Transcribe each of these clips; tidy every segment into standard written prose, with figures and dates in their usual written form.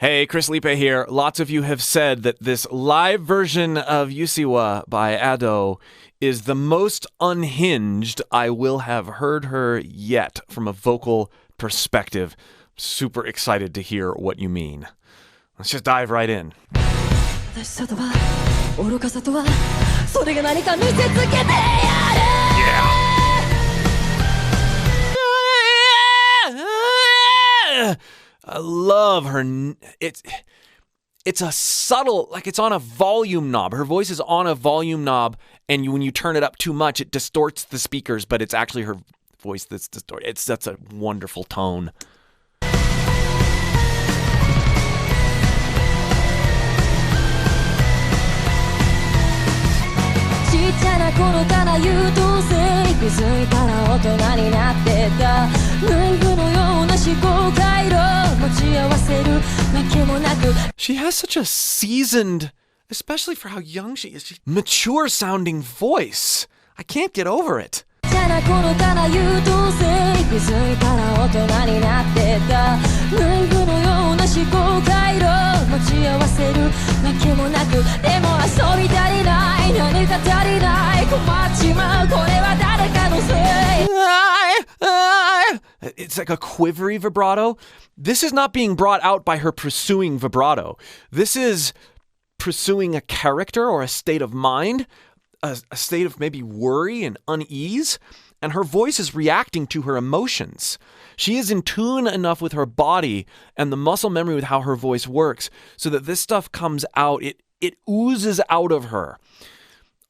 Hey, Chris Liepe here. Lots of you have said that this live version of Usseewa by Ado is the most unhinged I will have heard her yet from a vocal perspective. Super excited to hear what you mean. Let's just dive right in. Yeah. I love her. It's a subtle, like it's on a volume knob. Her voice is on a volume knob, and when you turn it up too much, it distorts the speakers, but it's actually her voice that's distorted. That's a wonderful tone. She has such a seasoned, especially for how young she is, mature sounding voice. I can't get over it. It's like a quivery vibrato. This is not being brought out by her pursuing vibrato. This is pursuing a character or a state of mind, a state of maybe worry and unease, and her voice is reacting to her emotions. She is in tune enough with her body and the muscle memory with how her voice works so that this stuff comes out. It oozes out of her.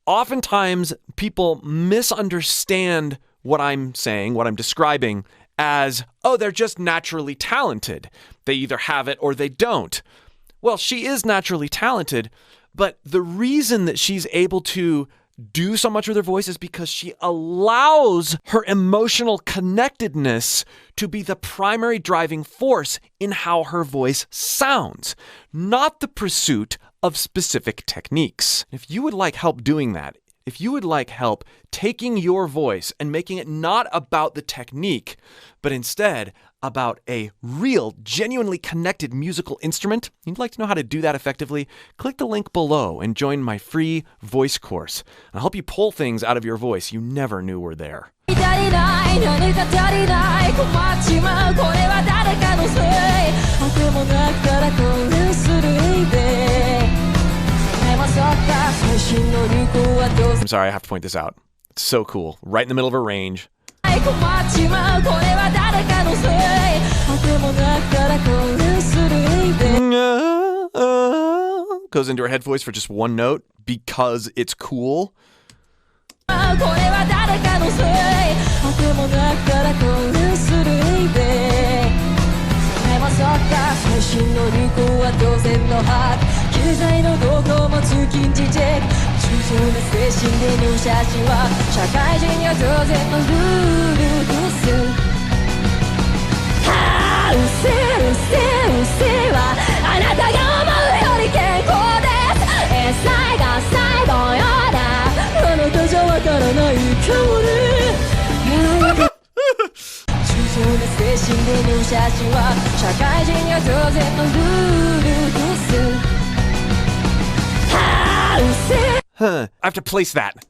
Oftentimes, people misunderstand what I'm saying, what I'm describing, as, oh, they're just naturally talented. They either have it or they don't. Well, she is naturally talented, but the reason that she's able to do so much with her voice is because she allows her emotional connectedness to be the primary driving force in how her voice sounds, not the pursuit of specific techniques. If you would like help doing that, if you would like help taking your voice and making it not about the technique, but instead about a real, genuinely connected musical instrument, you'd like to know how to do that effectively, click the link below and join my free voice course. I'll help you pull things out of your voice you never knew were there. I'm sorry, I have to point this out. It's so cool. Right in the middle of a range. Goes into her head voice for just one note because it's cool. I have to place that.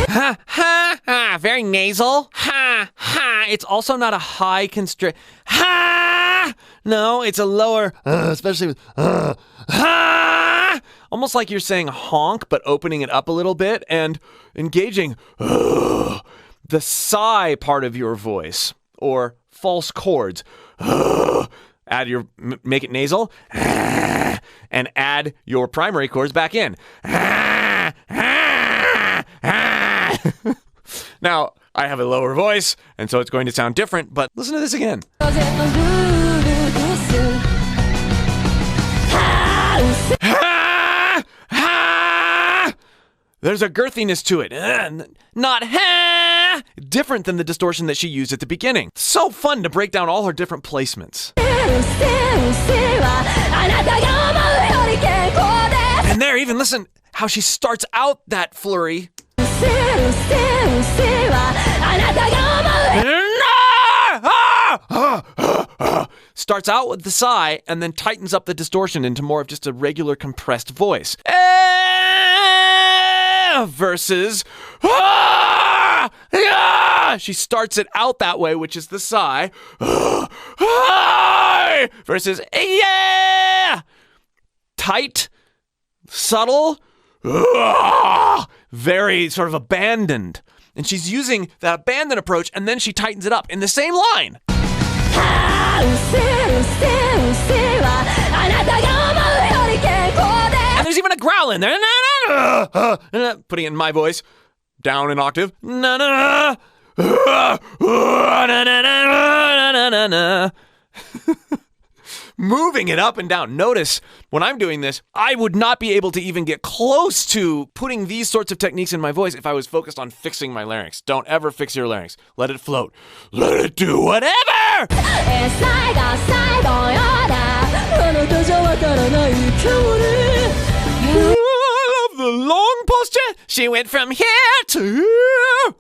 Ha ha ha! Very nasal. Ha ha! It's also not a high constrict. Ha! No, it's a lower. Especially with ha! Almost like you're saying honk, but opening it up a little bit and engaging the sigh part of your voice or false chords. Make it nasal and add your primary chords back in. Now, I have a lower voice, and so it's going to sound different, but listen to this again. There's a girthiness to it. Not ha! Different than the distortion that she used at the beginning. So fun to break down all her different placements. And there, even listen how she starts out that flurry. starts out with the sigh and then tightens up the distortion into more of just a regular compressed voice. Versus she starts it out that way, which is the sigh. Versus tight, subtle, very sort of abandoned. And she's using that abandoned approach, and then she tightens it up in the same line. And there's even a growl in there. Putting it in my voice, down an octave. Moving it up and down. Notice, when I'm doing this, I would not be able to even get close to putting these sorts of techniques in my voice if I was focused on fixing my larynx. Don't ever fix your larynx. Let it float. Let it do whatever! I love the long posture. She went from here to here.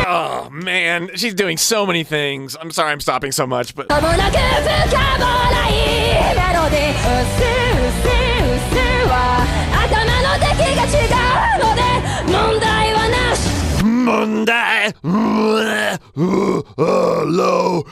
Oh man, she's doing so many things. I'm sorry I'm stopping so much, but Monday. Low.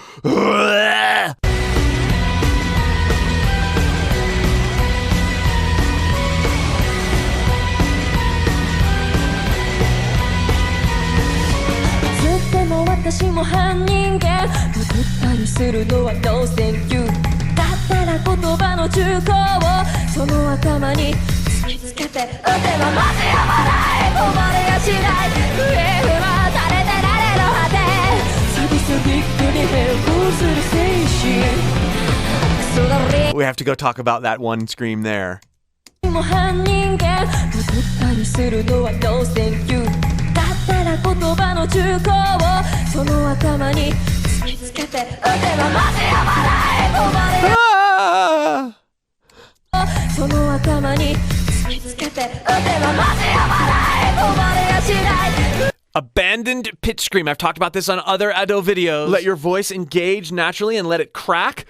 We have to go talk about that one scream there. Abandoned pitch scream. I've talked about this on other Ado videos. Let your voice engage naturally and let it crack.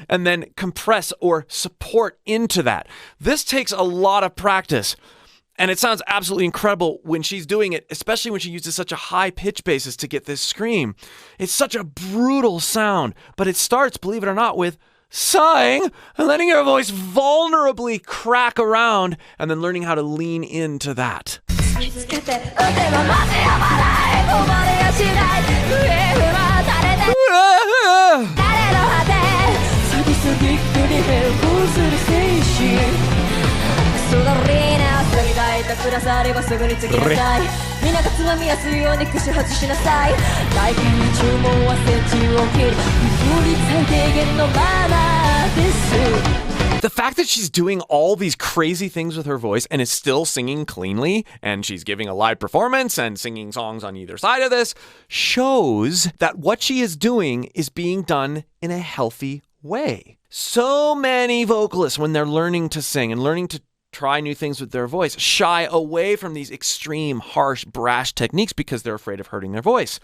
And then compress or support into that. This takes a lot of practice. And it sounds absolutely incredible when she's doing it, especially when she uses such a high pitch basis to get this scream. It's such a brutal sound, but it starts, believe it or not, with sighing and letting your voice vulnerably crack around and then learning how to lean into that. The fact that she's doing all these crazy things with her voice and is still singing cleanly, and she's giving a live performance and singing songs on either side of this, shows that what she is doing is being done in a healthy way. So many vocalists, when they're learning to sing and learning to try new things with their voice, shy away from these extreme, harsh, brash techniques because they're afraid of hurting their voice.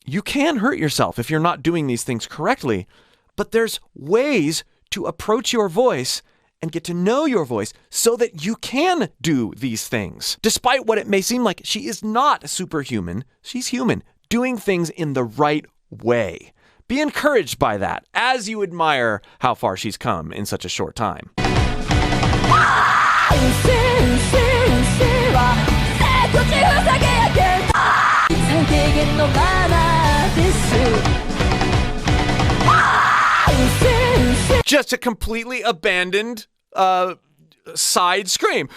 You can hurt yourself if you're not doing these things correctly, but there's ways to approach your voice and get to know your voice so that you can do these things. Despite what it may seem like, she is not superhuman. She's human, doing things in the right way. Be encouraged by that as you admire how far she's come in such a short time. Just a completely abandoned side scream.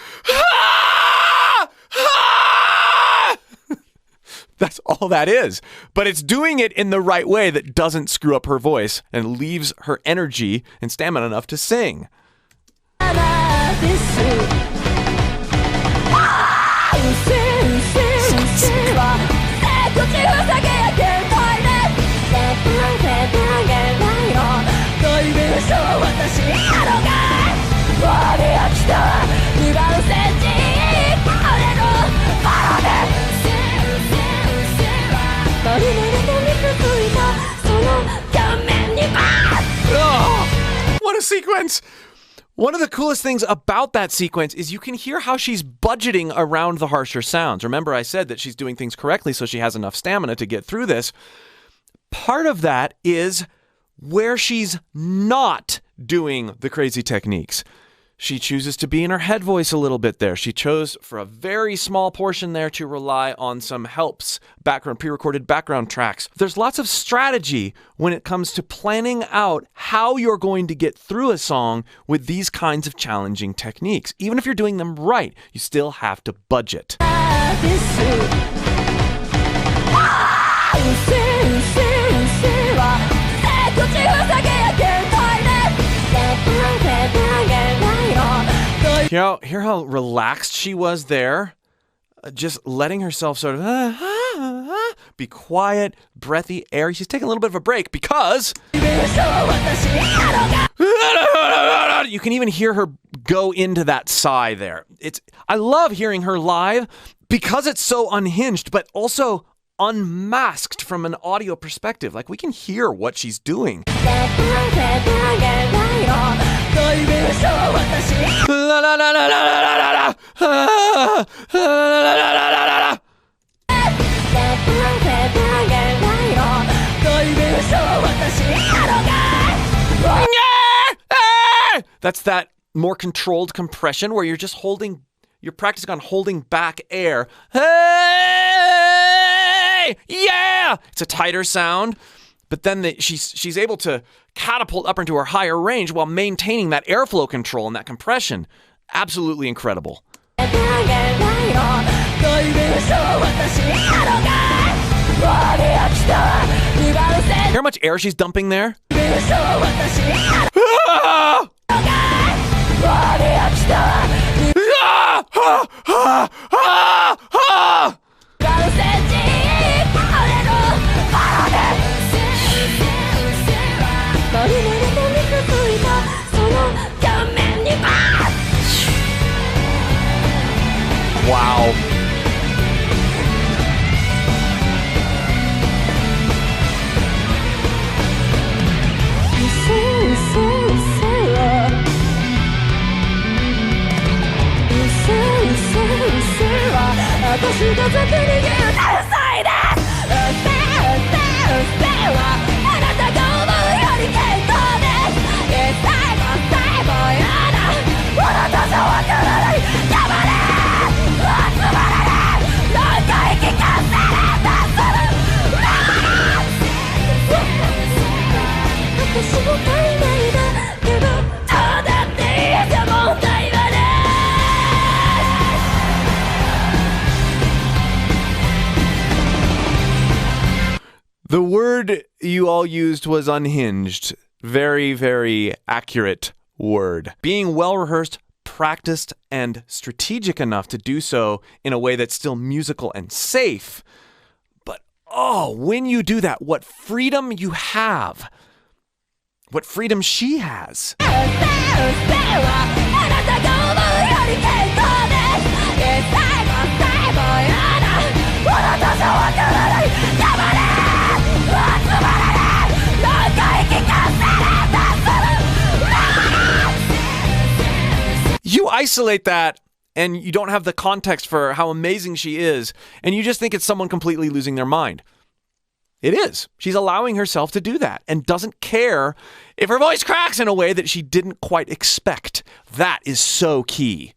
That's all that is. But it's doing it in the right way that doesn't screw up her voice and leaves her energy and stamina enough to sing. what a sequence! One of the coolest things about that sequence is you can hear how she's budgeting around the harsher sounds. Remember, I said that she's doing things correctly so she has enough stamina to get through this. Part of that is where she's not doing the crazy techniques. She chooses to be in her head voice a little bit there. She chose for a very small portion there to rely on some helps, pre-recorded background tracks. There's lots of strategy when it comes to planning out how you're going to get through a song with these kinds of challenging techniques. Even if you're doing them right, you still have to budget. Hear how relaxed she was there? Just letting herself sort of be quiet, breathy air. She's taking a little bit of a break because you can even hear her go into that sigh there. I love hearing her live because it's so unhinged, but also unmasked from an audio perspective. Like, we can hear what she's doing. That's that more controlled compression where you're just you're practicing on holding back air. Hey! Yeah! It's a tighter sound, but then she's able to catapult up into her higher range while maintaining that airflow control and that compression. Absolutely incredible. Hear how much air she's dumping there? Wow. The word you all used was unhinged. Very, very accurate word. Being well-rehearsed, practiced, and strategic enough to do so in a way that's still musical and safe. But, when you do that, what freedom you have. What freedom she has. You isolate that and you don't have the context for how amazing she is, and you just think it's someone completely losing their mind. It is. She's allowing herself to do that and doesn't care if her voice cracks in a way that she didn't quite expect. That is so key.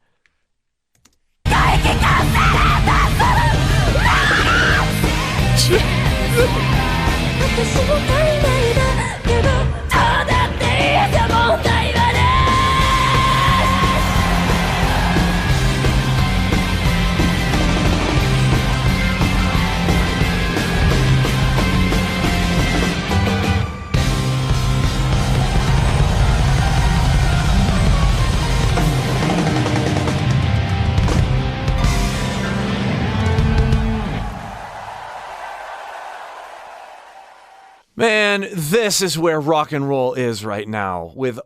Man, this is where rock and roll is right now, with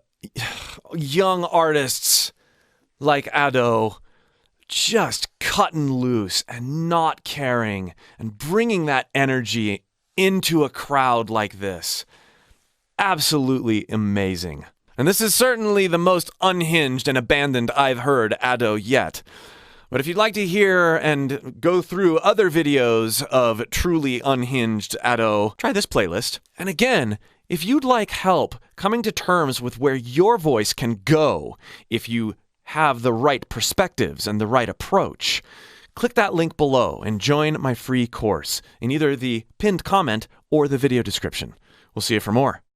young artists like Ado just cutting loose and not caring and bringing that energy into a crowd like this. Absolutely amazing. And this is certainly the most unhinged and abandoned I've heard Ado yet. But if you'd like to hear and go through other videos of truly unhinged Ado, try this playlist. And again, if you'd like help coming to terms with where your voice can go if you have the right perspectives and the right approach, click that link below and join my free course in either the pinned comment or the video description. We'll see you for more.